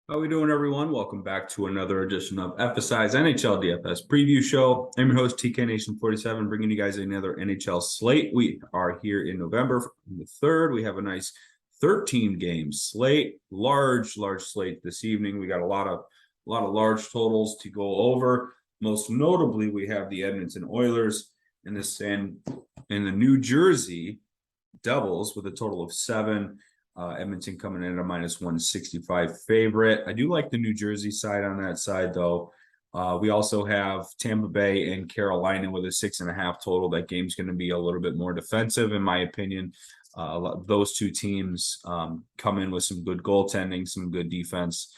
How we doing, everyone? Welcome back to another edition of FSI's NHL DFS Preview Show. I'm your host, TK Nation 47, bringing you guys another NHL slate. We are here in November the 3rd. We have a nice 13-game slate, large slate this evening. We got a lot of large totals to go over. Most notably, we have the Edmonton Oilers and the New Jersey Devils with a total of 7. Edmonton coming in at a minus 165 favorite. I do like the New Jersey side on that side, though. We also have Tampa Bay and Carolina with a 6.5 total. That game's going to be a little bit more defensive, in my opinion. Those two teams come in with some good goaltending, some good defense.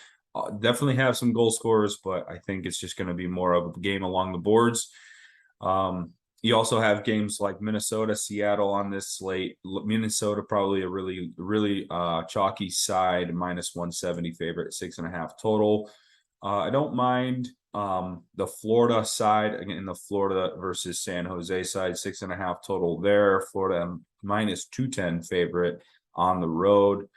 Definitely have some goal scorers, but I think it's just going to be more of a game along the boards. You also have games like Minnesota, Seattle on this slate. Minnesota probably a really chalky side, minus 170 favorite, 6.5 total. I don't mind the Florida side, again, the Florida versus San Jose side, 6.5 total there. Florida minus 210 favorite on the road.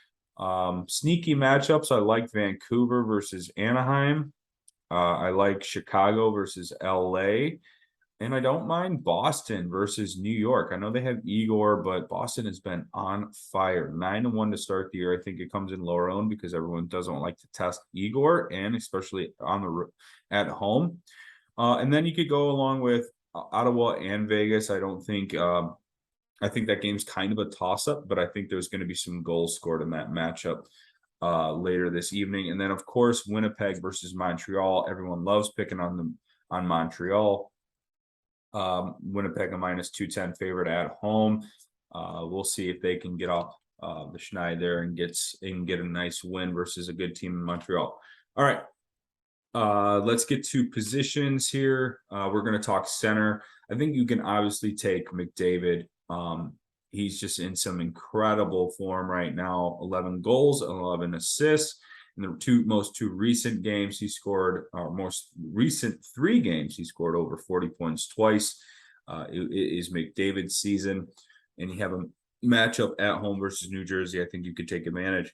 Sneaky matchups. I like Vancouver versus Anaheim. I like Chicago versus LA. And I don't mind Boston versus New York. I know they have Igor, but Boston has been on fire. 9-1 to start the year. I think it comes in lower owned because everyone doesn't like to test Igor, and especially at home. And then you could go along with Ottawa and Vegas. I think that game's kind of a toss-up, but I think there's going to be some goals scored in that matchup later this evening. And then, of course, Winnipeg versus Montreal. Everyone loves picking on Montreal. Winnipeg a minus 210 favorite at home. We'll see if they can get off the schneid there and get a nice win versus a good team in Montreal. All right. Let's get to positions here. We're going to talk center. I think you can obviously take McDavid. He's just in some incredible form right now. 11 goals, 11 assists. In the most recent games, he scored, most recent 3 games, he scored over 40 points twice. It is McDavid's season, and you have a matchup at home versus New Jersey. I think you could take advantage.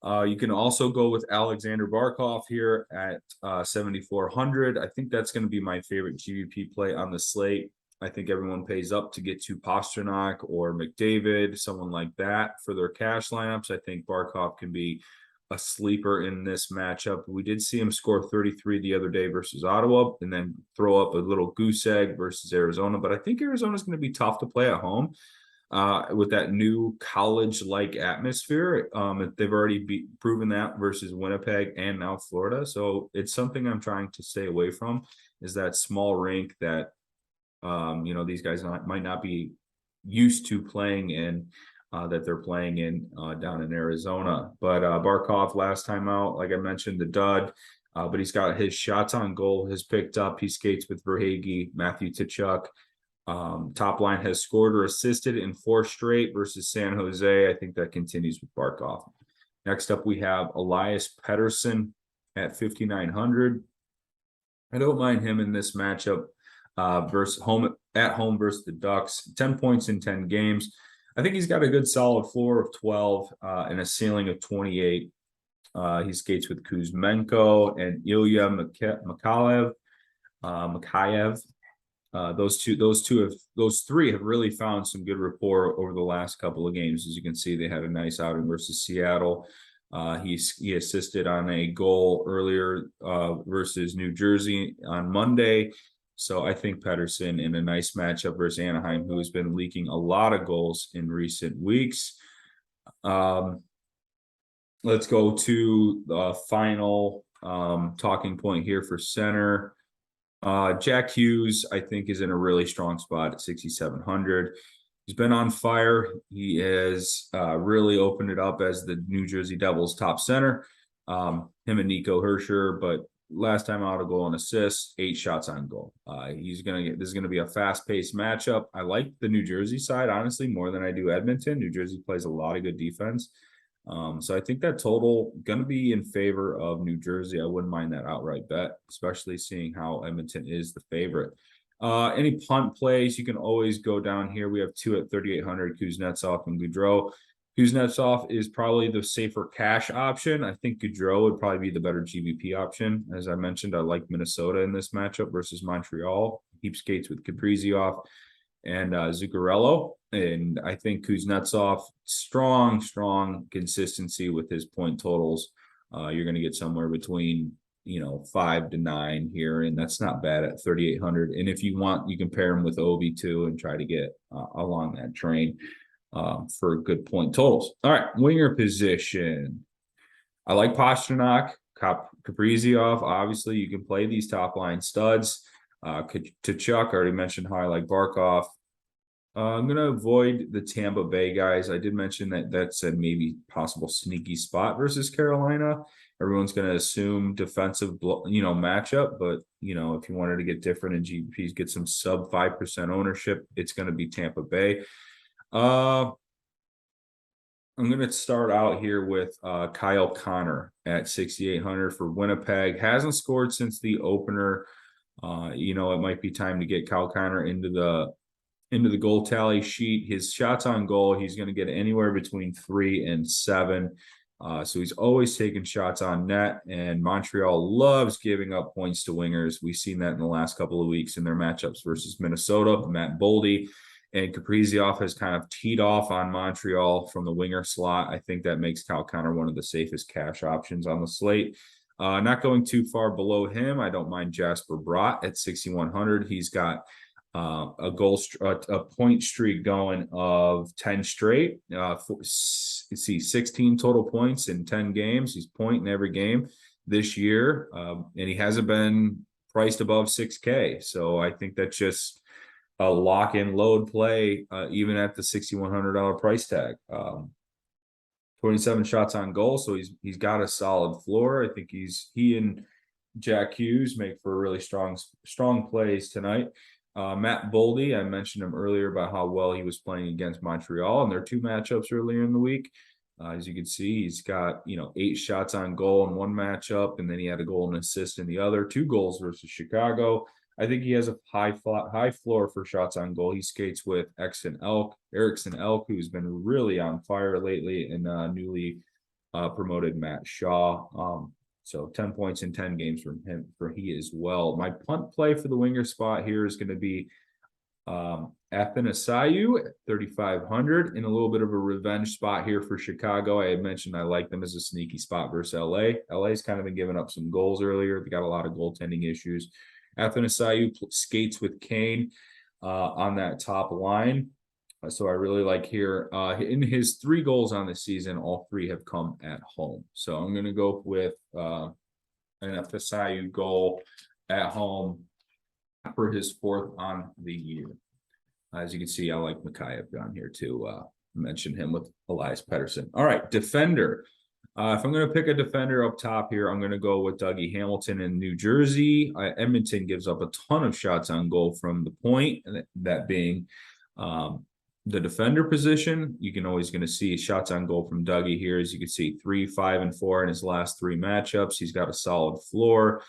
You can also go with Alexander Barkov here at 7,400. I think that's going to be my favorite GVP play on the slate. I think everyone pays up to get to Pastrnak or McDavid, someone like that for their cash lineups. I think Barkov can be a sleeper in this matchup. We did see him score 33 the other day versus Ottawa and then throw up a little goose egg versus Arizona. But I think Arizona is going to be tough to play at home with that new college-like atmosphere. They've already proven that versus Winnipeg and now Florida. So it's something I'm trying to stay away from, is that small rink that, these guys might not be used to playing in. That they're playing in down in Arizona. But Barkov last time out, like I mentioned, the dud, but he's got his shots on goal has picked up. He skates with Verhaeghe, Matthew Tkachuk. Top line has scored or assisted in 4 straight versus San Jose. I think that continues with Barkov. Next up, we have Elias Pettersson at 5,900. I don't mind him in this matchup at home versus the Ducks. 10 points in 10 games. I think he's got a good solid floor of 12 and a ceiling of 28. He skates with Kuzmenko and Ilya Mikheyev. Those 3 have really found some good rapport over the last couple of games. As you can see, they had a nice outing versus Seattle. He assisted on a goal earlier versus New Jersey on Monday. So I think Pettersson in a nice matchup versus Anaheim, who has been leaking a lot of goals in recent weeks. Let's go to the final talking point here for center. Jack Hughes, I think, is in a really strong spot at 6,700. He's been on fire. He has really opened it up as the New Jersey Devils top center. Him and Nico Hersher, but last time out, a goal and assist, 8 shots on goal. This is going to be a fast-paced matchup. I like the New Jersey side, honestly, more than I do Edmonton. New Jersey plays a lot of good defense. So I think that total going to be in favor of New Jersey. I wouldn't mind that outright bet, especially seeing how Edmonton is the favorite. Any punt plays, you can always go down here. We have 2 at 3,800, Kuznetsov and Goudreau. Kuznetsov is probably the safer cash option. I think Gaudreau would probably be the better GVP option. As I mentioned, I like Minnesota in this matchup versus Montreal. Keep skates with Kaprizov and Zuccarello. And I think Kuznetsov, strong consistency with his point totals. You're going to get somewhere between 5 to 9 here, and that's not bad at 3,800. And if you want, you can pair him with Ovi too and try to get along that train for good point totals. All right, winger position. I like Pastrnak, Kaprizov. Obviously, you can play these top line studs. Tkachuk, I already mentioned how I like Barkov. I'm going to avoid the Tampa Bay guys. I did mention that that's a maybe possible sneaky spot versus Carolina. Everyone's going to assume defensive, matchup. But, if you wanted to get different in GPPs, get some sub 5% ownership, it's going to be Tampa Bay. I'm going to start out here with Kyle Connor at 6,800 for Winnipeg. Hasn't scored since the opener. It might be time to get Kyle Connor into the goal tally sheet. His shots on goal, he's going to get anywhere between 3 and 7. So he's always taking shots on net, and Montreal loves giving up points to wingers. We've seen that in the last couple of weeks in their matchups versus Minnesota. Matt Boldy and Kaprizov has kind of teed off on Montreal from the winger slot. I think that makes Kyle Connor one of the safest cash options on the slate. Not going too far below him, I don't mind Jasper Bratt at 6,100. He's got a point streak going of 10 straight. Let's see, 16 total points in 10 games. He's pointing every game this year, and he hasn't been priced above 6K. So I think that's just a lock and load play, even at the $6,100 price tag. 27 shots on goal, so he's got a solid floor. I think he and Jack Hughes make for really strong plays tonight. Matt Boldy, I mentioned him earlier about how well he was playing against Montreal in their 2 matchups earlier in the week. As you can see, he's got 8 shots on goal in one matchup, and then he had a goal and assist in the other. 2 goals versus Chicago. I think he has a high floor for shots on goal. He skates with Eriksson Elk, who's been really on fire lately, and newly promoted Matt Shaw. So 10 points in 10 games from him for he as well. My punt play for the winger spot here is going to be Athanassiou at 3,500 in a little bit of a revenge spot here for Chicago. I had mentioned I like them as a sneaky spot versus LA. LA's kind of been giving up some goals earlier. They got a lot of goaltending issues. Athanassiou skates with Kane on that top line. So I really like here. In his 3 goals on the season, all 3 have come at home. So I'm going to go with an Athanassiou goal at home for his 4th on the year. As you can see, I like Mikheyev down here too. Mention him with Elias Pettersson. All right, defender. If I'm going to pick a defender up top here, I'm going to go with Dougie Hamilton in New Jersey. Edmonton gives up a ton of shots on goal from the point, that being the defender position. You can always going to see shots on goal from Dougie here. As you can see, 3, 5, and 4 in his last 3 matchups. He's got a solid floor.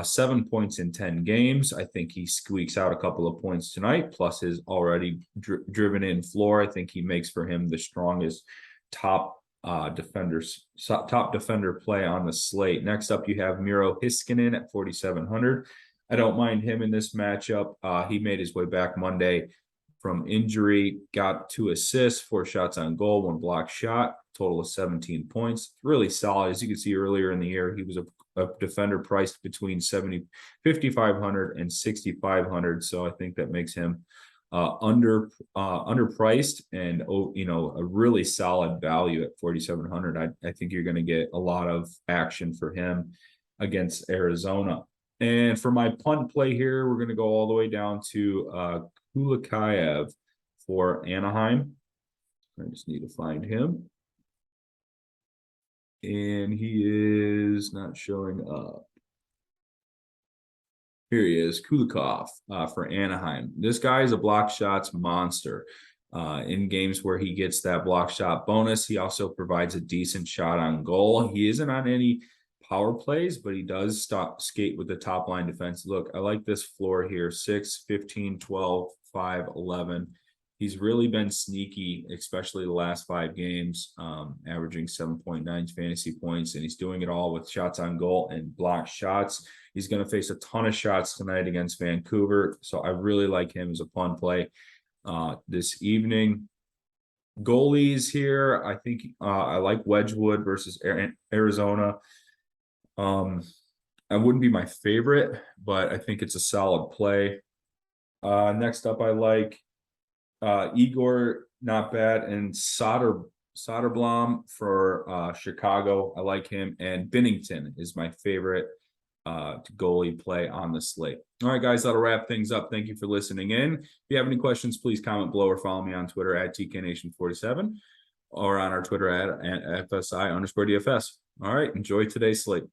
7 points in 10 games. I think he squeaks out a couple of points tonight, plus his already driven in floor. I think he makes for him the strongest top defender play on the slate. Next up, you have Miro Heiskanen at 4,700. I don't mind him in this matchup. He made his way back Monday from injury, got 2 assists, 4 shots on goal, 1 block shot, total of 17 points. Really solid. As you can see earlier in the year, he was a defender priced between 5,500 and 6,500. So I think that makes him underpriced and a really solid value at 4,700. I think you're going to get a lot of action for him against Arizona. And for my punt play here, we're going to go all the way down to Kulakayev for Anaheim. I just need to find him. And he is not showing up. Here he is, Kulikov for Anaheim. This guy is a block shots monster. In games where he gets that block shot bonus, he also provides a decent shot on goal. He isn't on any power plays, but he does skate with the top line defense. Look, I like this floor here, 6, 15, 12, 5, 11. He's really been sneaky, especially the last 5 games, averaging 7.9 fantasy points, and he's doing it all with shots on goal and blocked shots. He's going to face a ton of shots tonight against Vancouver, so I really like him as a fun play this evening. Goalies here, I think I like Wedgwood versus Arizona. I wouldn't be my favorite, but I think it's a solid play. Next up, I like Igor, not bad, and Soderblom for Chicago. I like him, and Binnington is my favorite goalie play on the slate. All right, guys, that'll wrap things up. Thank you for listening in. If you have any questions, please comment below or follow me on Twitter at TKNation47 or on our Twitter at FSI_DFS. All right, enjoy today's slate.